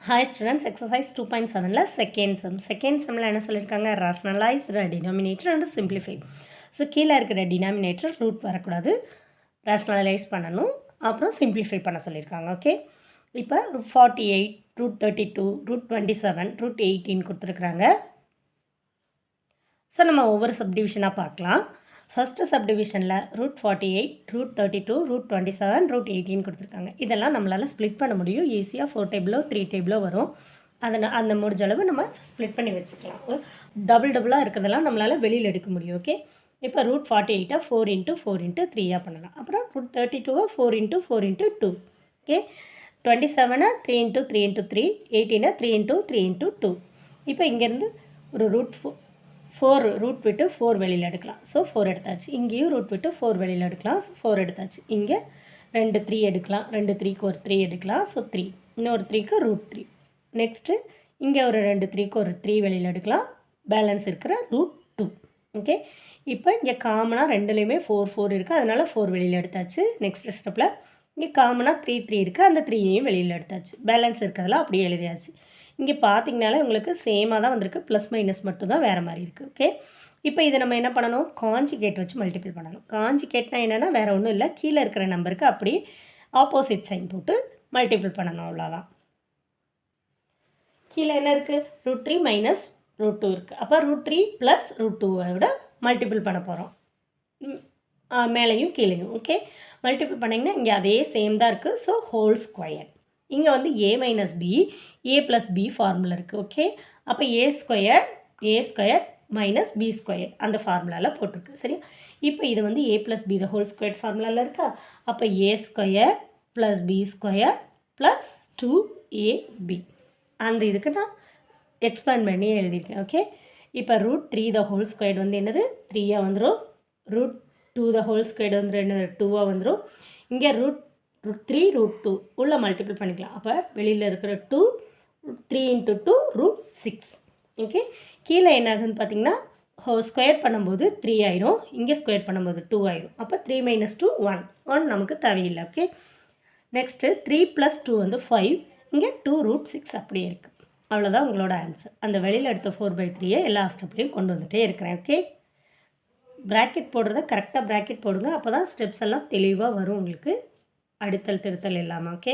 Hi students, exercise 2.7 second sum. Second sumல என்ன சொல்லியிருக்காங்க? Rationalize the denominator and simplify. So கீழே இருக்கிற denominator root வரக்கூடாது, rationalize பண்ணணும், அப்புறம் simplify பண்ண சொல்லியிருக்காங்க. ஓகே, இப்போ √48, √32, √27, √18 கொடுத்துருக்குறாங்க. ஸோ நம்ம ஒவ்வொரு சப்டிவிஷனாக பார்க்கலாம். ஃபஸ்ட்டு சப்டிவிஷனில் √48, √32, √27, √18 கொடுத்துருக்காங்க. இதெல்லாம் நம்மளால் ஸ்ப்ளிட் பண்ண முடியும். ஈஸியாக 4 டேபிளோ 3 டேபிளோ வரும். அந்த முடிஞ்ச அளவு நம்ம ஸ்ப்ளிட் பண்ணி வச்சுக்கலாம். டபுளாக இருக்கிறதெல்லாம் நம்மளால் வெளியில் எடுக்க முடியும். ஓகே, இப்போ √48 4 × 4 × 3 பண்ணலாம். அப்புறம் √32 4 × 4 × 2. ஓகே, 27 3 × 3 × 3, 18 3 × 3 × 2. இப்போ இங்கேருந்து ஒரு √4 ரூட் விட்டு 4 வெளியில் எடுக்கலாம். ஸோ 4 எடுத்தாச்சு. இங்கேயும் ரூட் விட்டு 4 வெளியில் எடுக்கலாம். ஸோ 4 எடுத்தாச்சு. இங்கே 2 3 எடுக்கலாம். 2 3க்கு ஒரு 3 எடுக்கலாம். ஸோ 3. இன்னொரு 3க்கு √3. நெக்ஸ்ட்டு இங்கே ஒரு 2 3க்கு ஒரு 3 வெளியில் எடுக்கலாம். பேலன்ஸ் இருக்கிற √2. ஓகே, இப்போ இங்கே காமனாக ரெண்டுலேயுமே 4 4 இருக்குது. அதனால் 4 வெளியில் எடுத்தாச்சு. நெக்ஸ்ட் ஸ்டெப்பில் இங்கே காமனாக 3 3 இருக்குது. அந்த 3யையும் வெளியில் எடுத்தாச்சு. பேலன்ஸ் இருக்கிறதெல்லாம் அப்படியே எழுதியாச்சு. இங்கே பார்த்திங்கனாலே உங்களுக்கு சேமாக தான் வந்திருக்கு. ப்ளஸ் மைனஸ் மட்டும் தான் வேறு மாதிரி இருக்குது. ஓகே, இப்போ இதை நம்ம என்ன பண்ணணும்? காஞ்சிகேட் வச்சு மல்டிபிள் பண்ணணும். காஞ்சிகேட்னா என்னென்னா வேறு ஒன்றும் இல்லை, கீழே இருக்கிற நம்பருக்கு அப்படி ஆப்போசிட் சைன் போட்டு மல்டிபிள் பண்ணணும். அவ்வளோதான். கீழே என்ன இருக்குது? √3 மைனஸ் √2 இருக்குது. அப்போ √3 ப்ளஸ் √2 மல்டிபிள் பண்ண போகிறோம். மேலேயும் கீழேயும். ஓகே, மல்டிபிள் பண்ணிங்கன்னா இங்கே அதே சேம் தான் இருக்குது. So whole square. இங்கே வந்து a minus b, a plus b formula இருக்குது. ஓகே, அப்போ a² மைனஸ் b² அந்த ஃபார்முலாவில் போட்டிருக்கு. சரி, இப்போ இது வந்து a plus b the whole square ஃபார்முலாவில் இருக்கா? அப்போ a² plus b² plus 2ab அந்த இதுக்கு நான் எக்ஸ்பிளைன் பண்ணி எழுதியிருக்கேன். ஓகே, இப்போ √3 த ஹோல் ஸ்கொயர் வந்து என்னது? 3ஆக வந்துடும். √2 த ஹோல் ஸ்கொயர் வந்து என்னது? 2ஆக வந்துடும். இங்கே √3 √2 உள்ள மல்டிபிள் பண்ணிக்கலாம். அப்போ வெளியில் இருக்கிற 2 3 × 2 √6. ஓகே, கீழே என்ன ஆகுதுன்னு பார்த்தீங்கன்னா ஸ்கொயர் பண்ணும்போது 3 ஆயிரும். இங்கே ஸ்கொயர் பண்ணும்போது 2 ஆயிரும். அப்போ 3 மைனஸ் 2 1 நமக்கு தேவையில்லை. ஓகே, நெக்ஸ்ட்டு 3 + 2 வந்து 5. இங்கே 2 √6 அப்படியே இருக்குது. அவ்வளோதான் உங்களோட ஆன்சர். அந்த வெளியில் எடுத்த 4/3 எல்லா ஸ்டெப்லையும் கொண்டு வந்துகிட்டே இருக்கிறேன். ஓகே, ப்ராக்கெட் போடுறத கரெக்டாக ப்ராக்கெட் போடுங்க. அப்போ தான் ஸ்டெப்ஸ் எல்லாம் தெளிவாக வரும் உங்களுக்கு, அடுத்தல் திருத்தல் இல்லாமல். ஓகே.